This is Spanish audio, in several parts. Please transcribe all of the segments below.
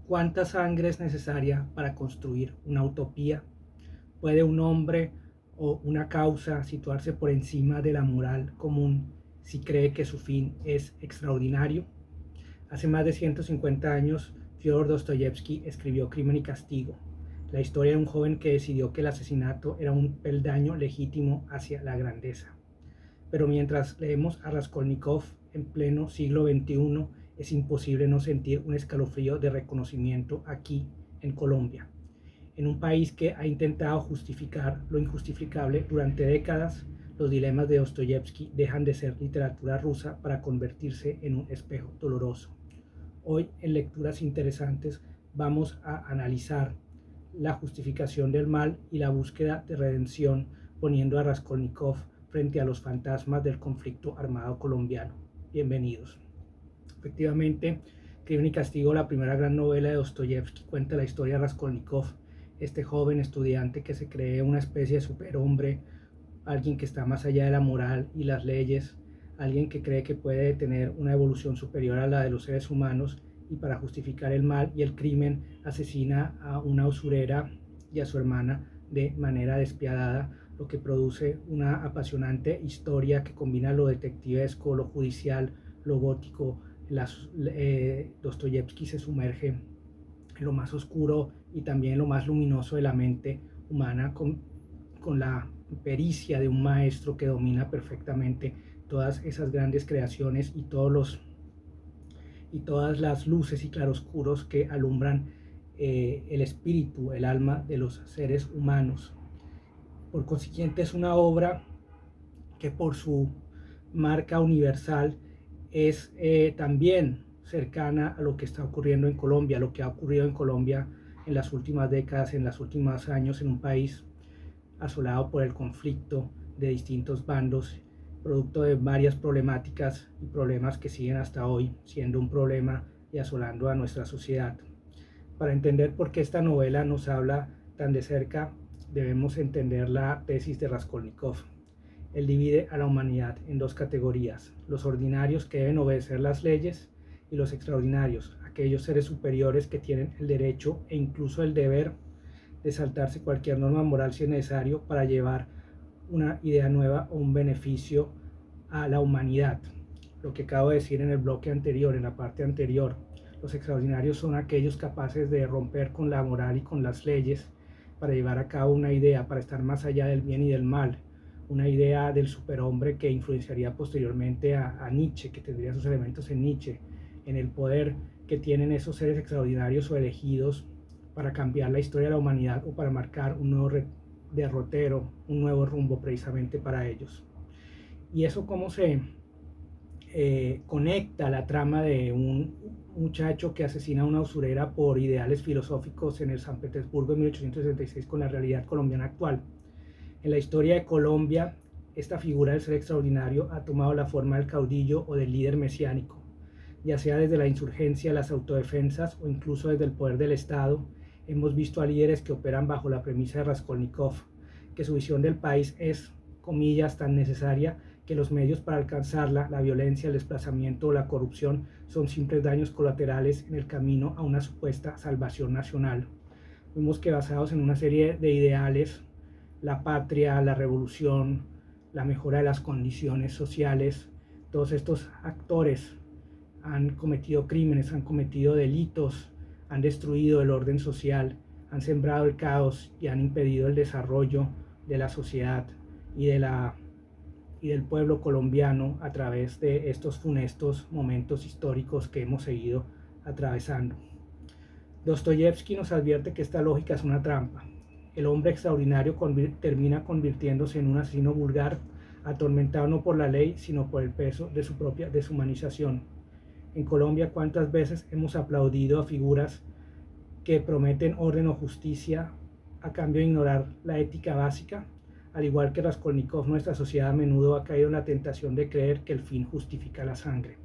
¿Cuánta sangre es necesaria para construir una utopía? ¿Puede un hombre o una causa situarse por encima de la moral común si cree que su fin es extraordinario? Hace más de 150 años, Fyodor Dostoyevsky escribió Crimen y Castigo, la historia de un joven que decidió que el asesinato era un peldaño legítimo hacia la grandeza. Pero mientras leemos a Raskolnikov en pleno siglo XXI, es imposible no sentir un escalofrío de reconocimiento aquí en Colombia. En un país que ha intentado justificar lo injustificable durante décadas, los dilemas de Dostoyevsky dejan de ser literatura rusa para convertirse en un espejo doloroso. Hoy, en Lecturas Interesantes, vamos a analizar la justificación del mal y la búsqueda de redención, poniendo a Raskolnikov frente a los fantasmas del conflicto armado colombiano. Bienvenidos. Efectivamente, Crimen y Castigo, la primera gran novela de Dostoyevsky, cuenta la historia de Raskolnikov, este joven estudiante que se cree una especie de superhombre, alguien que está más allá de la moral y las leyes, alguien que cree que puede tener una evolución superior a la de los seres humanos, y para justificar el mal y el crimen asesina a una usurera y a su hermana de manera despiadada, lo que produce una apasionante historia que combina lo detectivesco, lo judicial, lo gótico. Dostoyevsky se sumerge en lo más oscuro y también en lo más luminoso de la mente humana, con la pericia de un maestro que domina perfectamente todas esas grandes creaciones y todas las luces y claroscuros que alumbran el espíritu, el alma de los seres humanos. Por consiguiente, es una obra que por su marca universal es también cercana a lo que está ocurriendo en Colombia, lo que ha ocurrido en Colombia en las últimas décadas, en los últimos años, en un país asolado por el conflicto de distintos bandos, producto de varias problemáticas y problemas que siguen hasta hoy siendo un problema y asolando a nuestra sociedad. Para entender por qué esta novela nos habla tan de cerca, debemos entender la tesis de Raskolnikov. Él divide a la humanidad en dos categorías: los ordinarios, que deben obedecer las leyes, y los extraordinarios, aquellos seres superiores que tienen el derecho e incluso el deber de saltarse cualquier norma moral si es necesario para llevar una idea nueva o un beneficio a la humanidad. Lo que acabo de decir en el bloque anterior, en la parte anterior, los extraordinarios son aquellos capaces de romper con la moral y con las leyes para llevar a cabo una idea, para estar más allá del bien y del mal, una idea del superhombre que influenciaría posteriormente a Nietzsche, que tendría sus elementos en Nietzsche, en el poder que tienen esos seres extraordinarios o elegidos para cambiar la historia de la humanidad o para marcar un nuevo derrotero, un nuevo rumbo precisamente para ellos. Y eso cómo se conecta la trama de un muchacho que asesina a una usurera por ideales filosóficos en el San Petersburgo de 1866 con la realidad colombiana actual. En la historia de Colombia, esta figura del ser extraordinario ha tomado la forma del caudillo o del líder mesiánico, ya sea desde la insurgencia, las autodefensas o incluso desde el poder del Estado. Hemos visto a líderes que operan bajo la premisa de Raskolnikov, que su visión del país es, comillas, tan necesaria que los medios para alcanzarla, la violencia, el desplazamiento o la corrupción, son simples daños colaterales en el camino a una supuesta salvación nacional. Vemos que basados en una serie de ideales, la patria, la revolución, la mejora de las condiciones sociales, todos estos actores han cometido crímenes, han cometido delitos, han destruido el orden social, han sembrado el caos y han impedido el desarrollo de la sociedad y del pueblo colombiano a través de estos funestos momentos históricos que hemos seguido atravesando. Dostoyevsky nos advierte que esta lógica es una trampa. El hombre extraordinario termina convirtiéndose en un asesino vulgar, atormentado no por la ley, sino por el peso de su propia deshumanización. En Colombia, ¿cuántas veces hemos aplaudido a figuras que prometen orden o justicia a cambio de ignorar la ética básica? Al igual que Raskolnikov, nuestra sociedad a menudo ha caído en la tentación de creer que el fin justifica la sangre.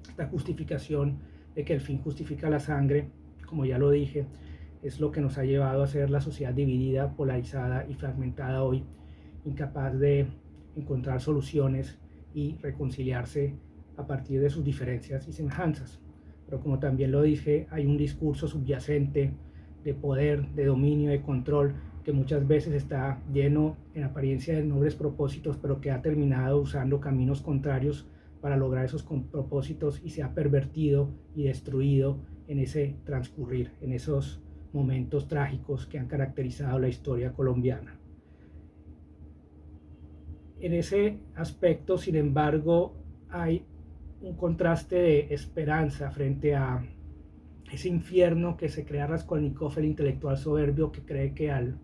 Esta justificación de que el fin justifica la sangre, como ya lo dije, es lo que nos ha llevado a ser la sociedad dividida, polarizada y fragmentada hoy, incapaz de encontrar soluciones y reconciliarse a partir de sus diferencias y semejanzas. pero como también lo dije, hay un discurso subyacente de poder, de dominio, de control, que muchas veces está lleno en apariencia de nobles propósitos, pero que ha terminado usando caminos contrarios para lograr esos propósitos y se ha pervertido y destruido en ese transcurrir, en esos momentos trágicos que han caracterizado la historia colombiana. En ese aspecto, sin embargo, hay un contraste de esperanza frente a ese infierno que se crea Raskolnikov, el intelectual soberbio que cree que al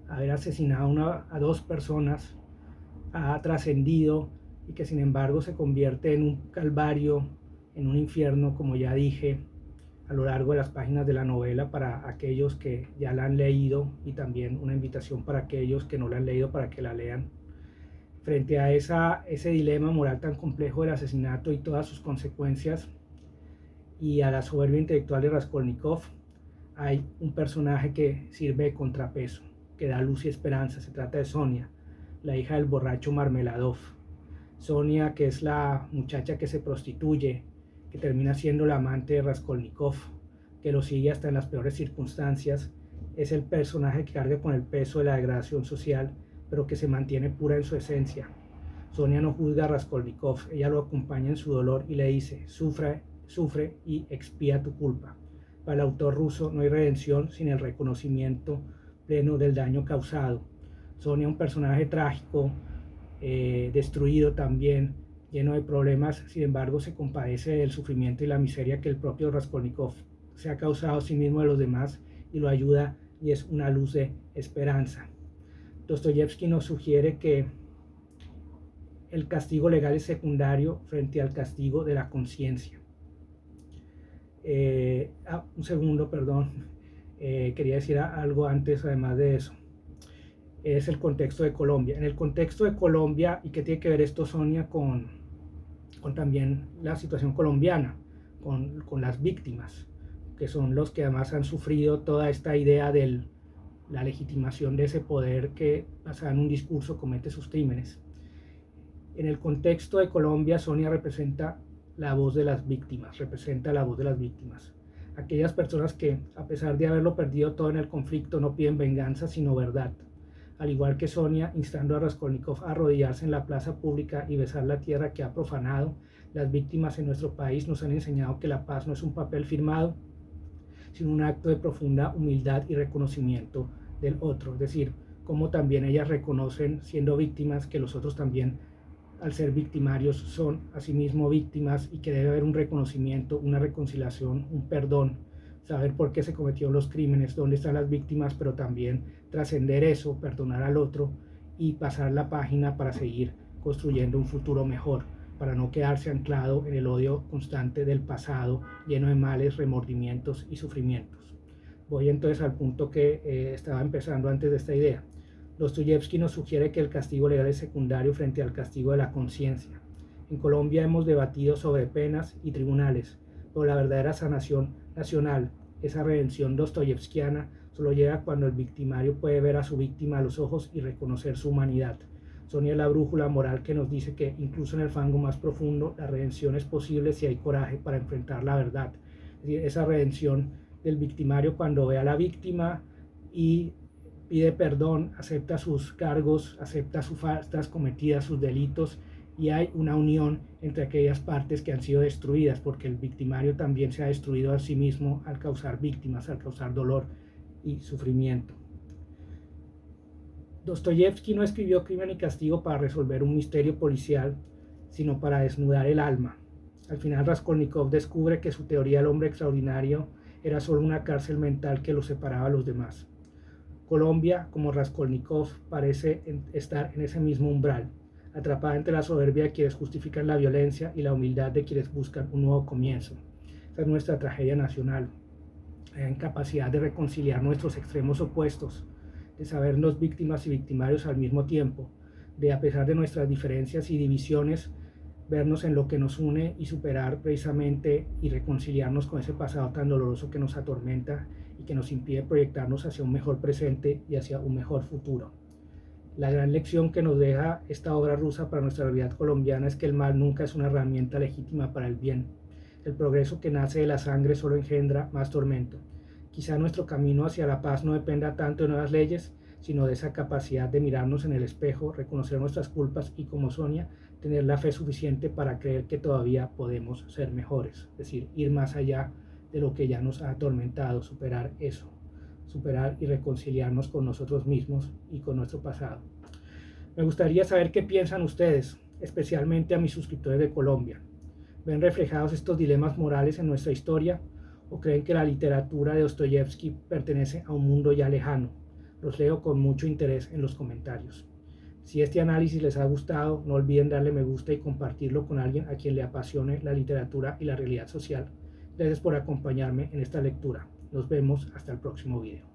haber asesinado a dos personas ha trascendido y que sin embargo se convierte en un calvario, en un infierno, como ya dije, a lo largo de las páginas de la novela para aquellos que ya la han leído y también una invitación para aquellos que no la han leído para que la lean. Frente a ese dilema moral tan complejo del asesinato y todas sus consecuencias y a la soberbia intelectual de Raskolnikov, hay un personaje que sirve de contrapeso, que da luz y esperanza. Se trata de Sonia, la hija del borracho Marmeladov. Sonia, que es la muchacha que se prostituye, que termina siendo la amante de Raskolnikov, que lo sigue hasta en las peores circunstancias, es el personaje que carga con el peso de la degradación social, pero que se mantiene pura en su esencia. Sonia no juzga a Raskolnikov, ella lo acompaña en su dolor y le dice: sufre y expía tu culpa. Para el autor ruso no hay redención sin el reconocimiento pleno del daño causado. Sonia, un personaje trágico, destruido también, lleno de problemas, sin embargo se compadece del sufrimiento y la miseria que el propio Raskolnikov se ha causado a sí mismo de los demás y lo ayuda y es una luz de esperanza. Dostoyevsky nos sugiere que el castigo legal es secundario frente al castigo de la conciencia. Un segundo, perdón. Quería decir algo antes, además de eso. Es el contexto de Colombia. En el contexto de Colombia, ¿y qué tiene que ver esto, Sonia, con también la situación colombiana, con las víctimas, que son los que además han sufrido toda esta idea de la legitimación de ese poder que, basado en un discurso, comete sus crímenes? En el contexto de Colombia, Sonia representa la voz de las víctimas, aquellas personas que, a pesar de haberlo perdido todo en el conflicto, no piden venganza sino verdad. Al igual que Sonia, instando a Raskolnikov a arrodillarse en la plaza pública y besar la tierra que ha profanado, las víctimas en nuestro país nos han enseñado que la paz no es un papel firmado, sino un acto de profunda humildad y reconocimiento del otro. Es decir, como también ellas reconocen, siendo víctimas, que los otros también, al ser victimarios, son asimismo víctimas y que debe haber un reconocimiento, una reconciliación, un perdón, saber por qué se cometieron los crímenes, dónde están las víctimas, pero también trascender eso, perdonar al otro y pasar la página para seguir construyendo un futuro mejor, para no quedarse anclado en el odio constante del pasado, lleno de males, remordimientos y sufrimientos. Voy entonces al punto que estaba empezando antes de esta idea. Dostoyevsky nos sugiere que el castigo legal es secundario frente al castigo de la conciencia. En Colombia hemos debatido sobre penas y tribunales, pero la verdadera sanación nacional, esa redención dostoyevskiana, solo llega cuando el victimario puede ver a su víctima a los ojos y reconocer su humanidad. Sonia es la brújula moral que nos dice que incluso en el fango más profundo la redención es posible si hay coraje para enfrentar la verdad. Es decir, esa redención del victimario cuando ve a la víctima y pide perdón, acepta sus cargos, acepta sus faltas cometidas, sus delitos, y hay una unión entre aquellas partes que han sido destruidas, porque el victimario también se ha destruido a sí mismo al causar víctimas, al causar dolor y sufrimiento. Dostoyevsky no escribió Crimen y Castigo para resolver un misterio policial, sino para desnudar el alma. Al final Raskolnikov descubre que su teoría del hombre extraordinario era solo una cárcel mental que lo separaba a los demás. Colombia, como Raskolnikov, parece estar en ese mismo umbral, atrapada entre la soberbia de quienes justifican la violencia y la humildad de quienes buscan un nuevo comienzo. Esa es nuestra tragedia nacional, la incapacidad de reconciliar nuestros extremos opuestos, de sabernos víctimas y victimarios al mismo tiempo, de, a pesar de nuestras diferencias y divisiones, vernos en lo que nos une y superar precisamente y reconciliarnos con ese pasado tan doloroso que nos atormenta y que nos impide proyectarnos hacia un mejor presente y hacia un mejor futuro. La gran lección que nos deja esta obra rusa para nuestra realidad colombiana es que el mal nunca es una herramienta legítima para el bien. El progreso que nace de la sangre solo engendra más tormento. Quizá nuestro camino hacia la paz no dependa tanto de nuevas leyes, sino de esa capacidad de mirarnos en el espejo, reconocer nuestras culpas y, como Sonia, tener la fe suficiente para creer que todavía podemos ser mejores. Es decir, ir más allá de lo que ya nos ha atormentado, superar eso, superar y reconciliarnos con nosotros mismos y con nuestro pasado. Me gustaría saber qué piensan ustedes, especialmente a mis suscriptores de Colombia. ¿Ven reflejados estos dilemas morales en nuestra historia o creen que la literatura de Dostoyevsky pertenece a un mundo ya lejano? Los leo con mucho interés en los comentarios. Si este análisis les ha gustado, no olviden darle me gusta y compartirlo con alguien a quien le apasione la literatura y la realidad social. Gracias por acompañarme en esta lectura. Nos vemos hasta el próximo video.